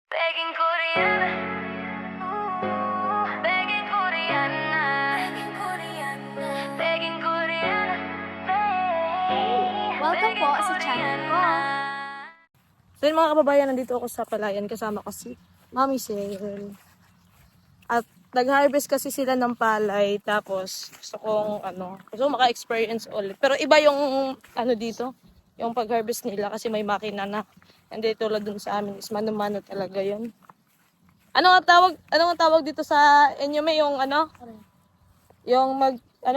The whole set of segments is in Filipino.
Begging Korean, begging Korean, begging Korean, Welcome po sa channel ko. So yun mga kababayan, nandito ako sa palayan kasama ko si Mami Sel. At nag-harvest kasi sila ng palay, tapos gusto maka-experience ulit. Pero iba yung dito, yung pag-harvest nila kasi may makina na. Hindi tulad dun sa amin, is mano-mano talaga yun. Ano nga tawag dito sa inyo, may yung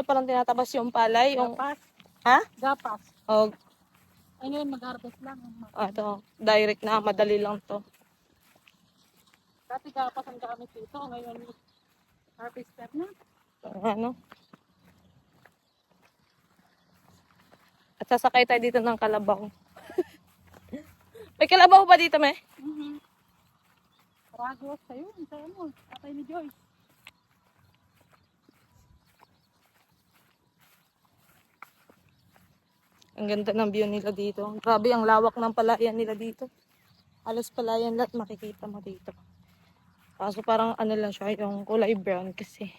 parang tinatabas yung palay, yung, Gapas. ha? Gapas. O, Ay ngayon mag-harvest lang. direct na, madali lang to. Dati gapas ang gamit dito. Ngayon harvester na. Ano? At sasakay tayo dito ng kalabaw. May kalabaw ba dito, me? Ragos sa'yo. Sa'yo mo. Tatay ni Joyce. Ang ganda ng view nila dito. Grabe, ang lawak ng palayan nila dito. Halos palayan lahat makikita mo dito. Kaso parang lang siya, yung kulay brown kasi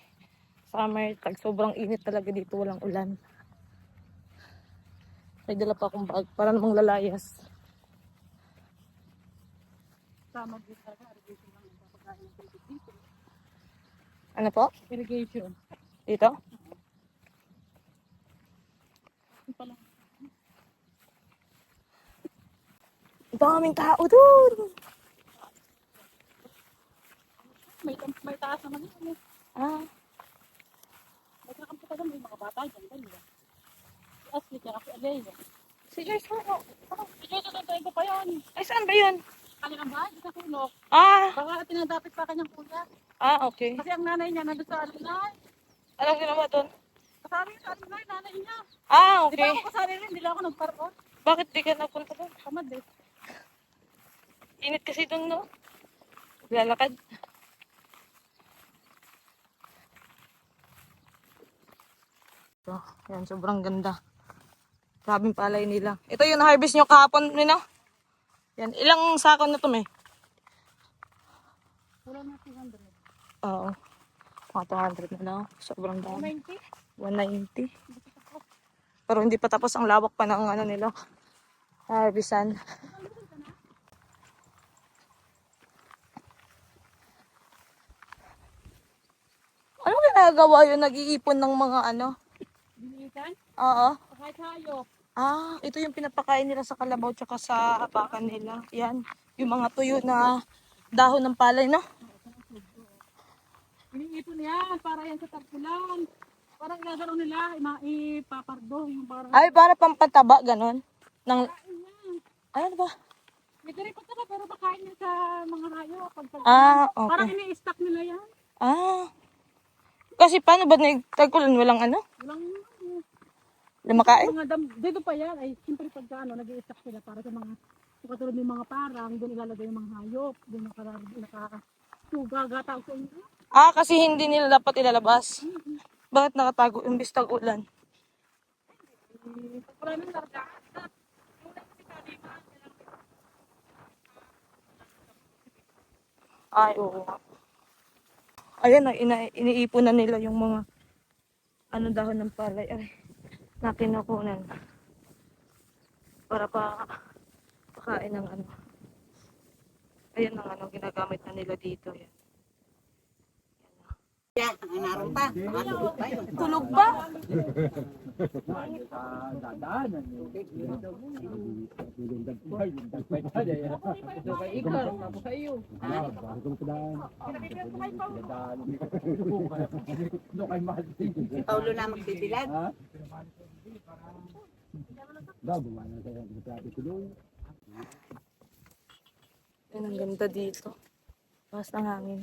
summer, sobrang init talaga dito, walang ulan. May dala pa akong bag para namang lalayas. Sama din talaga. Irrigation lang ang papagain ng tubig dito. Ano po? Irrigation. Dito? Ito pala. Ang daming tao doon! May taas naman yun. Ah, May kakampi ka doon. May mga bata dyan. Dali. Si Ashley kaya si Alea. si Joyce mo. Si Joyce nantayin ko pa yan. Ay, saan ba yun? Kanilang bahay. Sa kulok. Ah, Baka tinadapit pa kanyang kuya. okay. Kasi ang nanay niya nandun sa Alinay. Anong ginawa doon? Kasama yun sa Alinay. Nanay niya. Di ba Okay. ako kasali rin? Hindi lang ako nagparoon. Bakit di ka napunta doon? Tamad eh. Init kasi doon, no? Lalakad. So, yan, sobrang ganda. Grabing palay nila. Ito yung na-harvest nyo kahapon, no? Yan, ilang sako na to, may? Wala na 200. Oo. Mga 200 na lang. Sobrang dami. 90? 190. Pero hindi pa tapos, ang lawak pa ng nila. Harvestan. Ano ginagawa yun? Nag-iipon ng mga Binikan? Oo. Kahit hayop. Ito yung pinapakain nila sa kalabaw tsaka sa apakan nila. Yan. Yung mga tuyo na dahon ng palay, no? Iniipon yan para yan sa tagpulan. Parang inagano nila, ipapardo. Yung parang... Ay, para pampataba, ganon. Nang, ay, ano ba? May diripot na pero makain yan sa mga hayop. Parang Okay. ini-stock nila yan. Kasi paano ba nagtagkulan? Walang Walang lumakain? mga dito pa yan. Ay, siyempre pagka nag-i-stock sila para sa mga katulad ng mga parang, doon ilalagay yung mga hayop. Doon nakasuga, gata sa inyo. Kasi hindi nila dapat ilalabas. Bakit nakatago imbis tag-ulan? Wala nang larga. Ay, oo. Ayan, iniipon na nila yung mga dahon ng palay. Ay, na kinukunan. Para pakain ng Ayan ang ginagamit na nila dito. Yan. Yan, ang naroon pa. Makatulog pa yun. Tulog ba? Si Paulo na magbibilag. Yan, ang ganda dito. Mas ng hangin.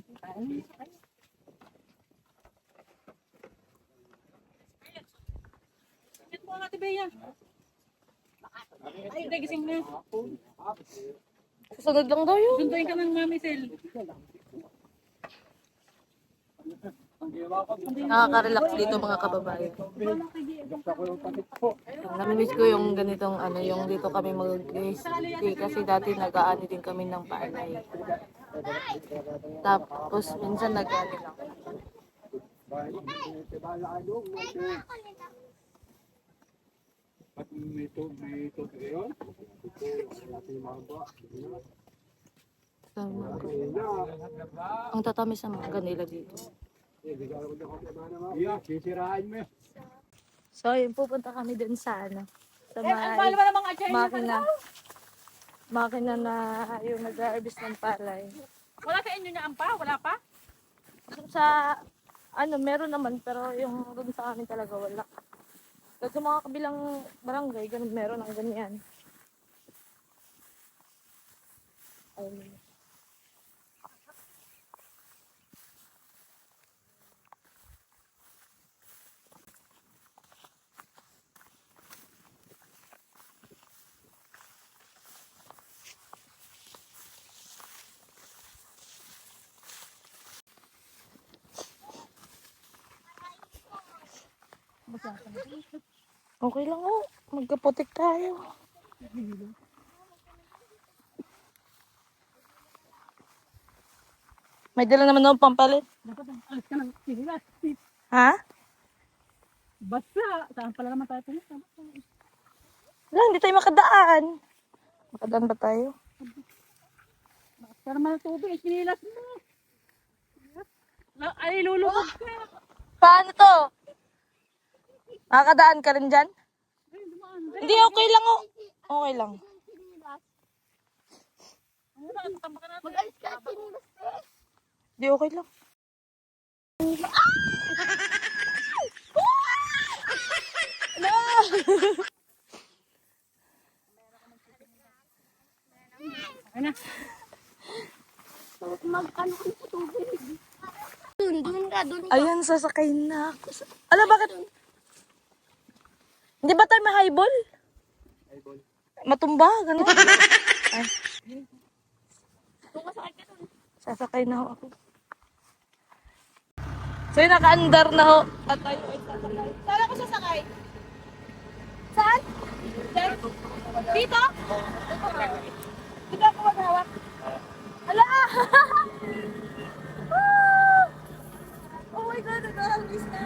Yan po ang ate Bea. Ay, nagising na. Susunod lang daw yun. Sunduin ka ng Mami Sel. Nakaka-relax dito mga kababayan. Namimiss ko yung ganitong yung dito kami mag-stay kasi dati nag-aani din kami ng palay. Tapos minsan nag-ano lang. Ang tatamis ng mga kanila dito. So, yun, pupunta kami dun sa ano. Sa may makina. Makina na yung nag-harvest ng palay. Wala sa inyo na ampa? Wala pa? Sa, ano, meron naman, pero yung dun sa amin talaga wala. Kasi sa mga kabilang barangay, ganun, meron ang ganyan. Ayun. Okay lang oh. Magkaputik tayo. May dala naman akong pampalit. Dapat alis ka ng sinilas. Ha? Basta, saan pala naman tayo pumunta? Wala, hindi tayo makadaan. Makadaan ba tayo? Basta naman ang tubig, sinilas mo. Ay, lulubog ka. Paano to? Makakadaan ka rin dyan? Ay, dumaan. Hindi, okay lang oh. Okay lang. Mag-alis ka, sinilas. Hindi, okay lang. Ay na. Mag-ano ka sa tubig. Dun ka, dun. Ayan, sasakay na ako. Ala, bakit? Hindi ba tayo may highball? Matumba, ganun. Ay. Sasakay na ako. So, yun, naka-andar na ho. At tayo ay sasakay. Saan ako sasakay? Saan? Diyan? Dito? Dito ako maghawak. Ala! Oh my God, nag-always na.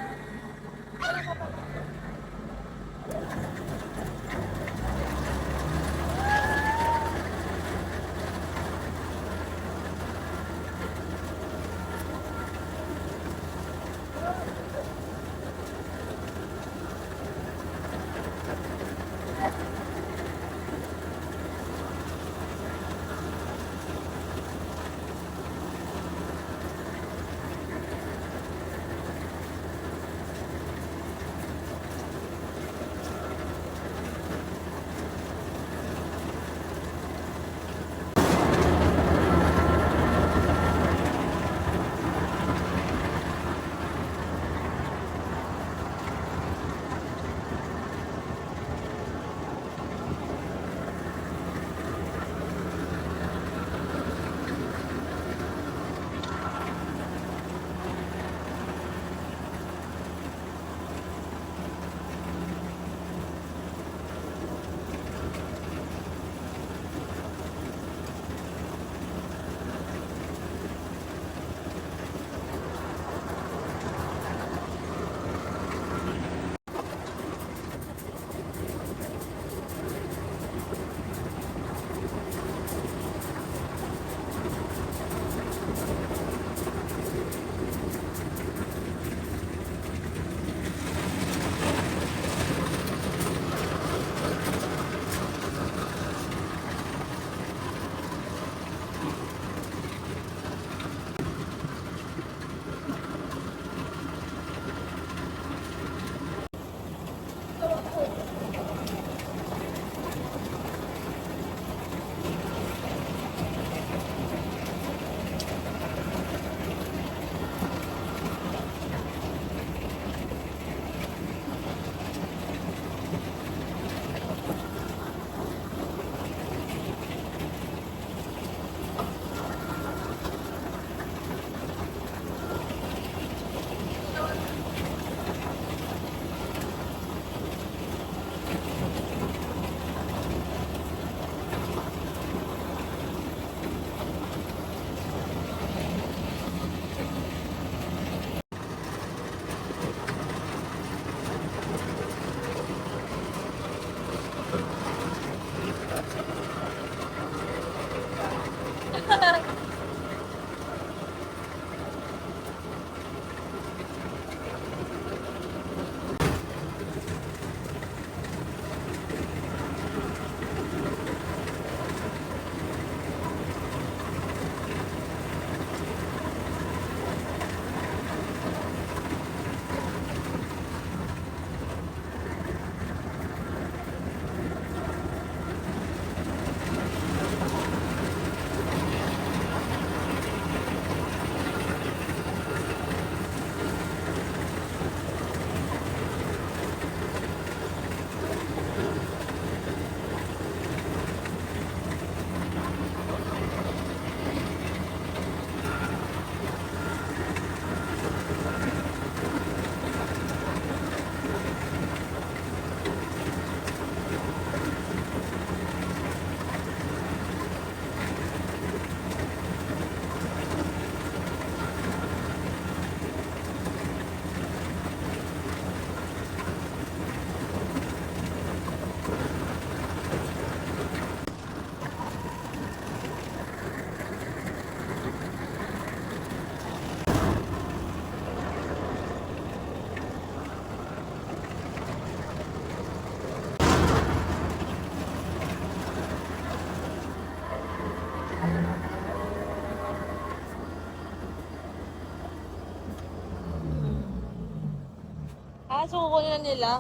So kukunin na nila.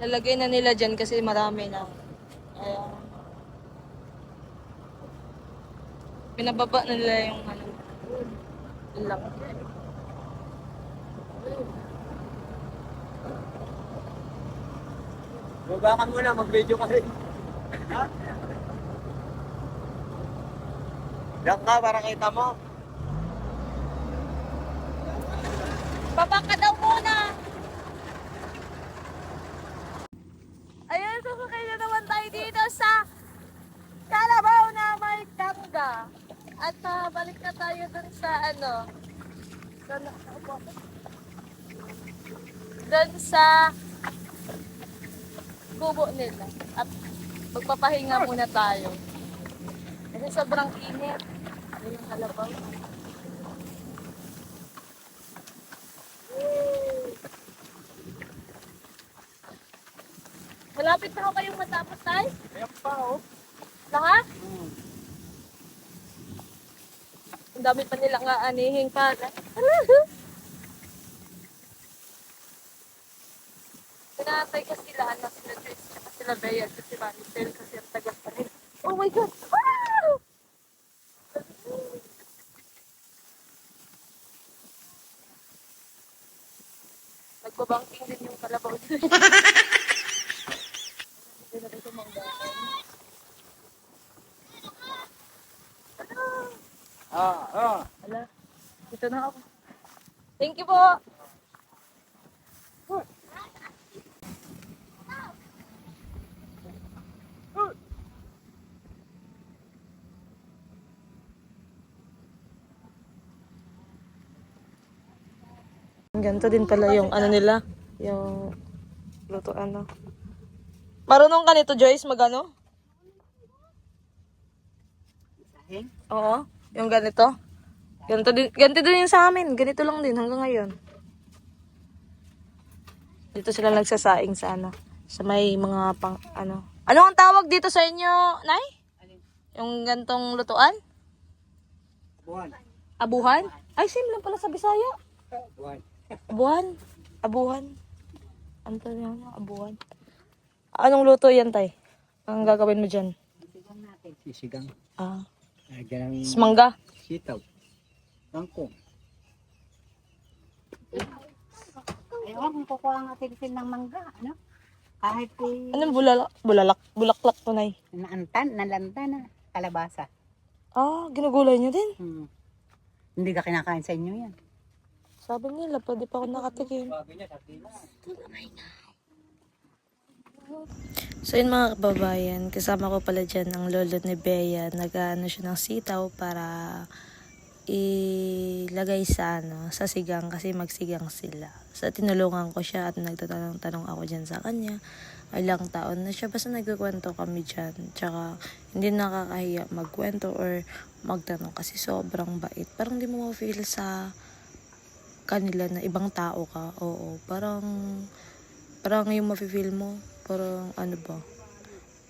Lalagay na nila dyan kasi marami na. Ayan. Pinababa na nila yung ano. Yung lang. Baba ka muna, mag-video ka rin. Ha? Diyan ka, para kita mo. Baba ka daw muna! Ayan, sasakay na naman tayo dito sa Kalabaw na may Kangga. At balik na tayo dun sa ano. Dun sa kubo nila. At magpapahinga muna tayo. Kasi sobrang init. Ayan yung Kalabaw. Malapit na ako kayong matapos, tay? Ayan pa, oh. Lahat? Ang dami pa nilang aanihin pa. Pinatay ka sila, anak sila Joyce, tsaka sila Bea, at si Manicel, kasi ang tagal pa rin. Oh my God! Wow! Nagbabangking din yung Kalabaw dito. Hindi na rin tumanggalan. Ala, dito na ako. Thank you po! Ganito din pala yung ano nila, yung luto ano. Marunong ka nito, Joyce, magano? Oo, yung ganito. Ganito din yung sa amin, ganito lang din hanggang ngayon. Dito sila nagsasaing sa ano, sa may mga pang ano. Ano ang tawag dito sa inyo, Nay? Yung gantong lutuan? Buwan. Abuhan? Ay, same lang pala sa Bisaya. Buwan. Abuhan? Abuhan? Ano to yan? Abuhan? Anong luto yan, Tay? Ang gagawin mo dyan? Sisigang. Ah, Lagyan ng mangga. sitaw. Tangkong. Ewan kung kukuha ang atin ng mangga, ano? Kahit Anong bulaklak to, Nay? nalanta na, kalabasa. Ah, ginugulay niyo din? Hindi ka kinakain sa inyo yan. Sabi nila, pwede pa ako nakatikim. So yun mga kababayan, kasama ko pala dyan ang lolo ni Bea. Nag-ano siya ng sitaw para ilagay sa ano, sa sigang kasi magsigang sila. So tinulungan ko siya at nagtatanong-tanong ako dyan sa kanya. ilang taon na siya. Basta nagkukwento kami dyan. Tsaka, hindi nakakahiya magkwento or magtanong kasi sobrang bait. Parang di mo ma-feel sa kanila na ibang tao ka. Oo, parang yung mafe-feel mo, parang ano ba,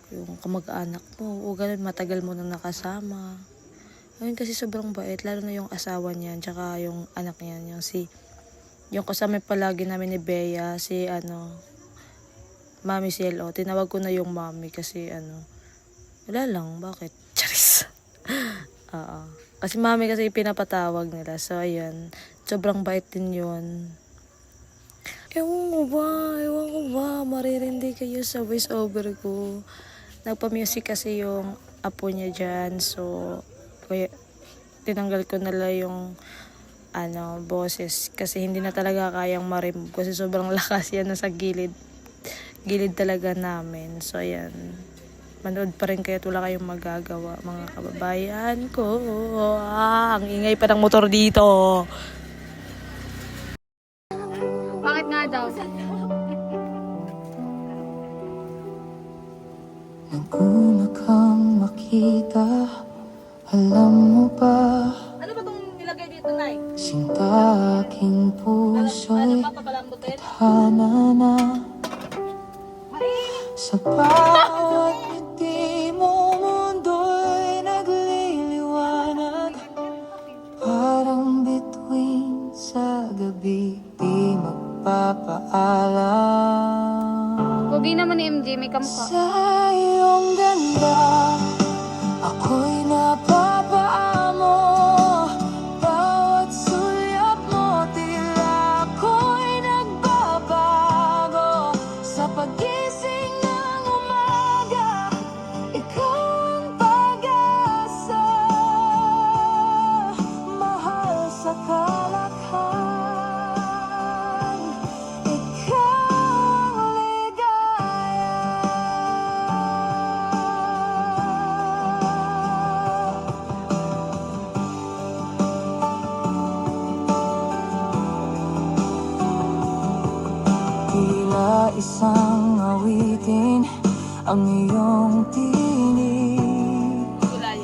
yung kamag-anak mo, o ganun, matagal mo nang nakasama. Ayun, kasi sobrang bait, lalo na yung asawa niyan, tsaka yung anak niyan, yung kasama palagi namin ni Bea, si Mami Cielo. Tinawag ko na yung Mami kasi wala lang, bakit? Charis. Oo. Kasi Mami kasi pinapatawag nila. So, ayun. Sobrang bait din yun. Ewan ko ba, maririndi kayo sa voice over ko. Nagpa-music kasi yung apo niya dyan. So, kaya tinanggal ko na lang yung boses. Kasi hindi na talaga kayang ma-remove. Kasi sobrang lakas yan nasa gilid talaga namin. So, ayan. Manood pa rin kayo at wala kayong magagawa, mga kababayan ko. Ang ingay pa ng motor dito. Bakit nga daw? Naguna kang makita, alam mo ba? Ano ba itong nilagay dito, Nay? Sinta aking puso'y Papalambutin? tadhana na. Sa bawat ngiti mo, mundo'y nagliliwanag. Parang bituin sa gabi, di magpapaalam. Pogi naman ni MJ, may kamukha. Sa iyong ganda, ako'y napapaamo. Bawat sulyap mo, tila ako'y nagbabago. Sa pagising ng umaga, ikaw ang pag-asa. Mahal sa kalakhan, ikaw ang ligaya. Tila isang awitin ang iyong tinig.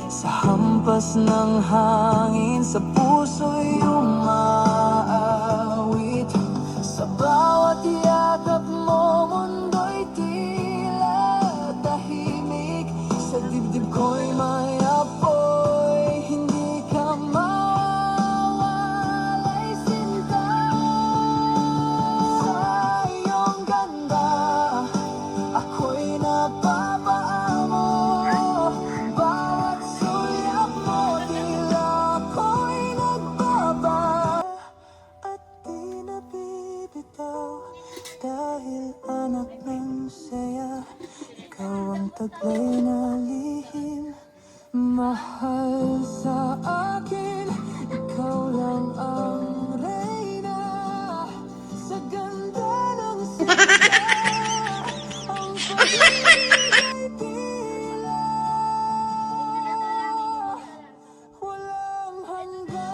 Sa hampas ng hangin, sa puso'y umaawit. Sa bawat yakap mo, mundo'y tila tahimik. Sa dibdib ko'y may apoy, hindi ka mawawalay, sinta. Sa iyong ganda, ako'y napapaamo. Bawat sulyap mo, tila ako'y nagbaba. At di nabibitaw, dahil anak ng saya. Ikaw ang taglay na lihim, mahal sa akin. Ikaw lang ang reyna, sa ganda ng sinta. Ang pag-ibig ay tila walang hanggan.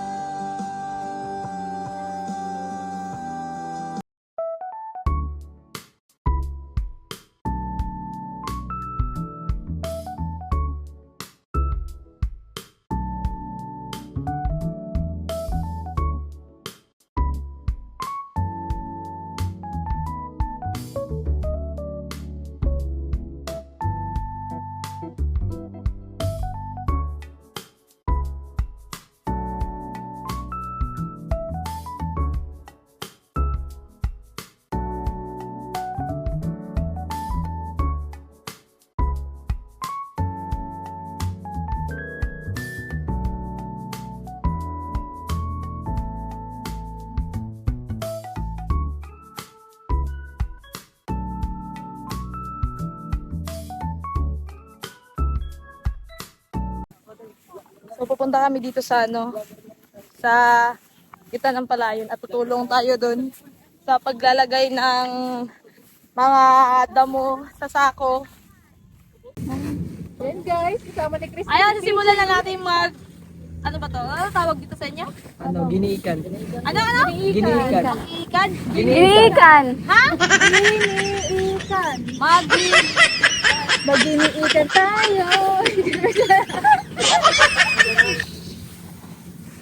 So, pupunta kami dito sa sa gitna ng palayan at tutulong tayo dun sa paglalagay ng mga damo sa sako. Yan guys, kasama ni Chris. Ayan, simulan na natin Ano ba to? Ano tawag dito sa inyo? Ano, giniikan. Ano? Giniikan. Ikan? Iniikan. Ha? Iniikan. Mag-iniikan tayo.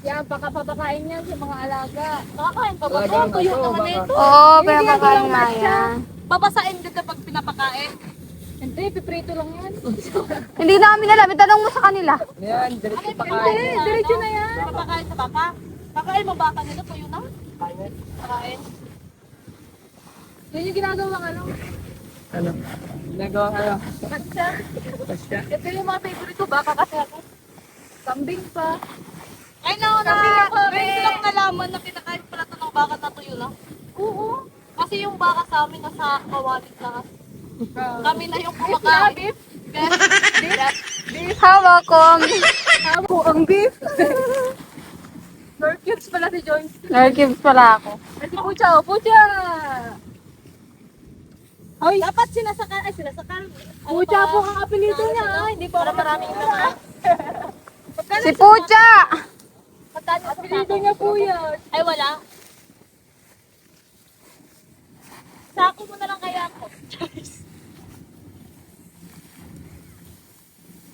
Yan, baka papakain yan sa mga alaga. Nakakain pa ba? Alaga Oh, tuyo ba to? naman Baka- ito. Oo, pinapakain nga yan. Babasain din kapag pinapakain. Hindi, piprito lang yan. Hindi namin alam. Itanong mo sa kanila. Yan, diretso pa Hindi, kain. diretso na yan. Papakain sa baka. Pakain mo baka nila, tuyo na. Pakain. Yan yung ginagawang ano. Ano? Ginagawa ano? Katsa. Basta. Ito yung mga favorite ko, baka kasi ako. Kambing pa. Ay, na. Ngayon lang nalaman na pinakain pala ito ng baka na tuyo na. Oo. Kasi yung baka sa amin nasa kawalit na. Kami na yung kumakain. Beef. Hawak ko. Ako ang beef. Mercutes pala si Joyce. Narkibs pala ako. Ay, si Pucha, Pucha! Ay, dapat sinasakal. Ay, sinasakal. Pucha po ang apelido niya. Hindi po para maraming naman. Si Pucha! Apelido niya po yan. Ay, wala. Sako mo na lang kaya ako.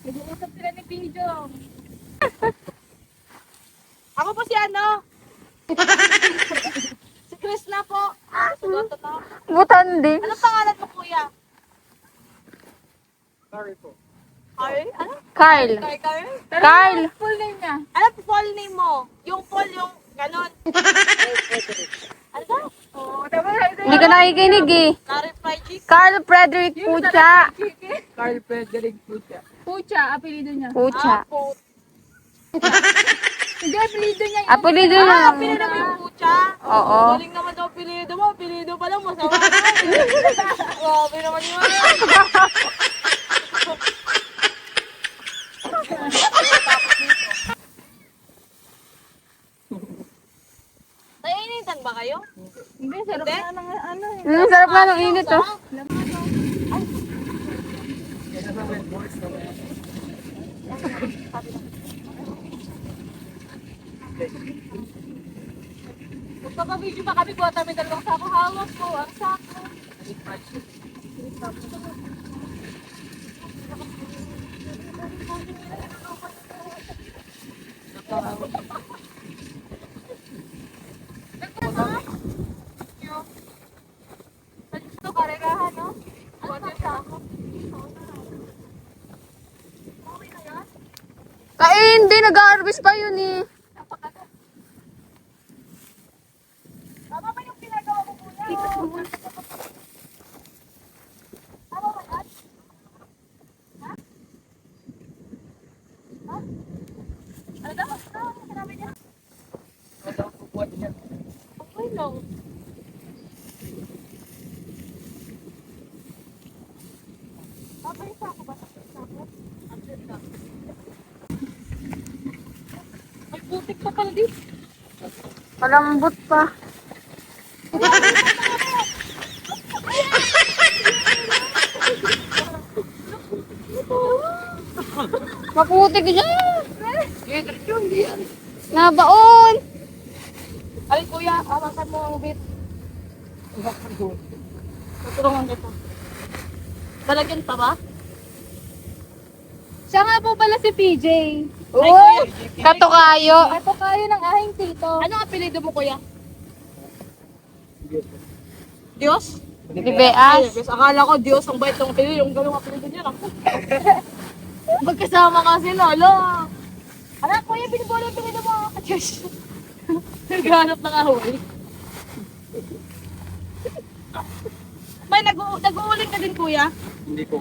Nag-uusap sila ni Pijong. Ako po si ano? Si Chris na po. Sugoto na. Butan din. Anong pangalan mo, kuya? Sorry po. Carl? Ano? Carl. Carl? Carl. Full name niya. Ano po full name mo? Yung full, yung ganon. Ano ba? Oo, tama na. Hindi ka nakikinig eh. Clarify, Chick. Carl Frederick Pucha. Carl Frederick Pucha. Pucha, apelido niya. Pucha. Po. Hindi, apelido niya. Apelido Ah, na. apelido mo yung Pucha? Oo. Galing naman daw apelido mo. Apelido pa lang, masama. Grabe naman yun. Nainitan ba kayo? Hindi, sarap Hindi? na ng ano eh. Sarap nga ng init oh. Magpapabidyo pa kami, buhat namin dalawang sako hawak ko. Ang sako. Ito, karegahan, no? Buhat yung sako. Hindi, nag-harvest pa yun eh. Tama ba yung pinagawa mo, kuya? Tama ba yan? Ha? Ha? Ano daw? Ano sinabi niya? Okay lang. Tama yung sako ba? Sako? Ay, putik pa pala dito. Malambot pa. Maputik dyan. Nabaon. Ay, kuya, awakan mo ang bit. Tutulungan kita. Balagyan pa ba? Siya nga po pala si PJ. Uy, katukayo. Ito kayo ng aking tito. Anong apelido mo, kuya? Diyos? Ay, Libeas. guys, akala ko Diyos ang bait ng apelido. Yung ganung apelido niya lang. Magkasama kasi, lolo. Anak, kuya, binibolo yung apelido mo. Diyos. Naghanap ng ahoy. May nag-uuling ka din, kuya? Hindi po.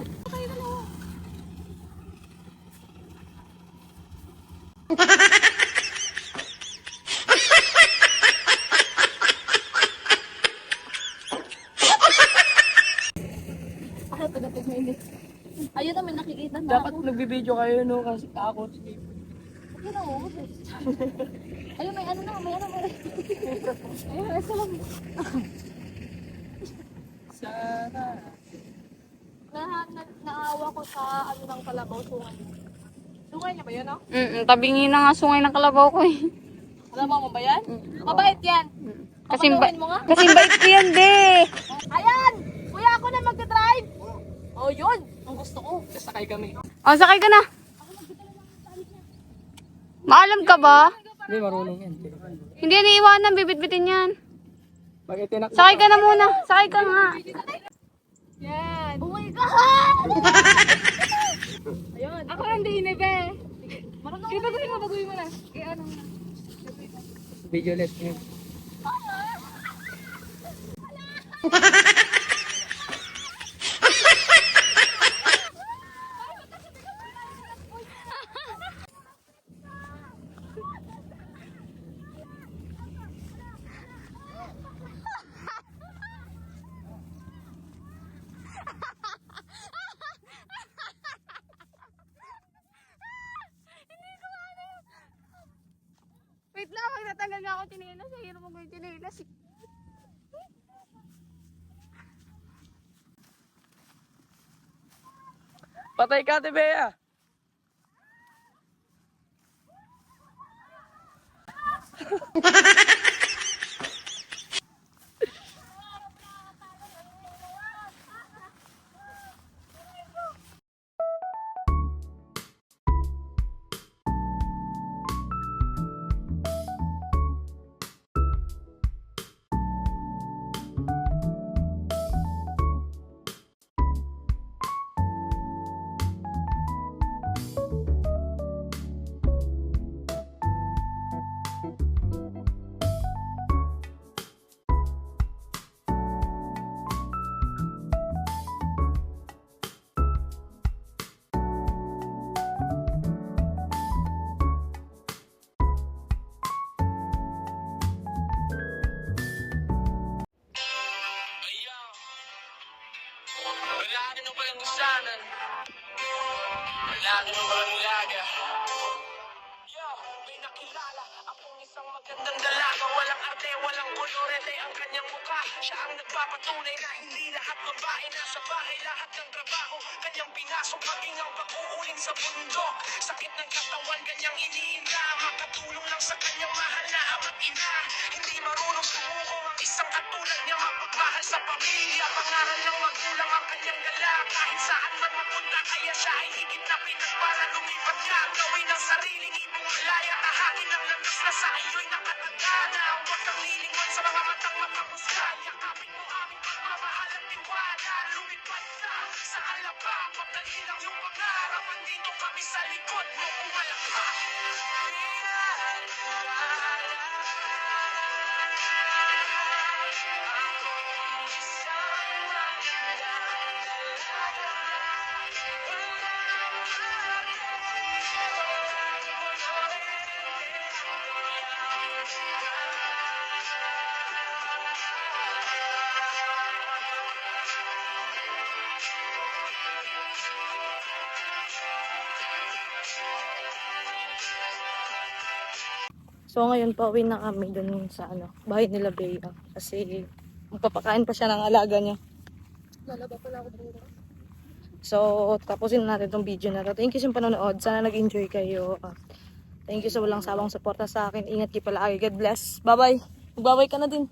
Ayun na, may nakikita na Dapat ako. nagbibideo kayo no kasi takot. Ayun na, oh. Ayun, may ano na, may ano, may... Ayun, isa lang. Sana. Naawa ko sa ano ng kalabaw sungan. Sungay niya ba yun, no? Tabingi na nga sungay ng kalabaw ko eh. Alam mo ba yan? Mabait yan. Kasi Papagawin mo nga. kasi bait ko yan, de. Ayan! Kuya, ako na magdadrive. Oh, yun. Ang gusto ko. Sasakay kami. Oh, sakay ka na. Maalam ka ba? Hindi, marunong yan. Hindi yan iiwanan, bibit-bitin yan. Bakit tinak? Sakay ka na muna. Sakay ka nga. Yan. Oh my God! Ayun. Ako hindi inebe. Marunong ka na. Baguhin mo na. Ano? Video let yun. Wait lang, magtatanggal nga ako tinilas. Sa hirap mo yung tinilas. Patay ka, Ate Bea! Malaki nung palang gusanan. Malaki nung palang laga. Yo, may nakilala akong isang magandang dalaga. Walang arte, walang kolorete ang kanyang mukha. Siya ang nagpapatunay na hindi lahat babae nasa bahay. Lahat ng trabaho kanyang pinasok, maging ang pag-uuling sa bundok. Sakit ng katawan kanyang iniinda. Makatulong lang sa kanyang mahal na ama't ina. Hindi marunong sumuko ang isang katulad niya. Mapagmahal sa pamilya. Pangaral ng magulang ang kanyang dala. Kahit saan man mapunta, kaya siya ay higit na pinagpala. Lumipat ka, gawin ang sariling ibong malaya. Tahakin ang landas na sa iyo'y nakatagana. Huwag kang lilingon sa mga matang makamusay. Yakapin mo aming pagmamahal at tiwala. Lumipad ka sa alabang. Pagdalhin ang iyong pangarap. Andito kami sa likod mo kung walang ka. So ngayon pauwi na kami dun sa bahay nila Bea. Kasi magpapakain pa siya ng alaga niya. So tapusin natin tong video na to. Thank you sa panonood. Sana nag-enjoy kayo. Thank you sa walang sawang suporta sa akin. Ingat kayo palagi. God bless. Bye bye. Magbabay ka na din.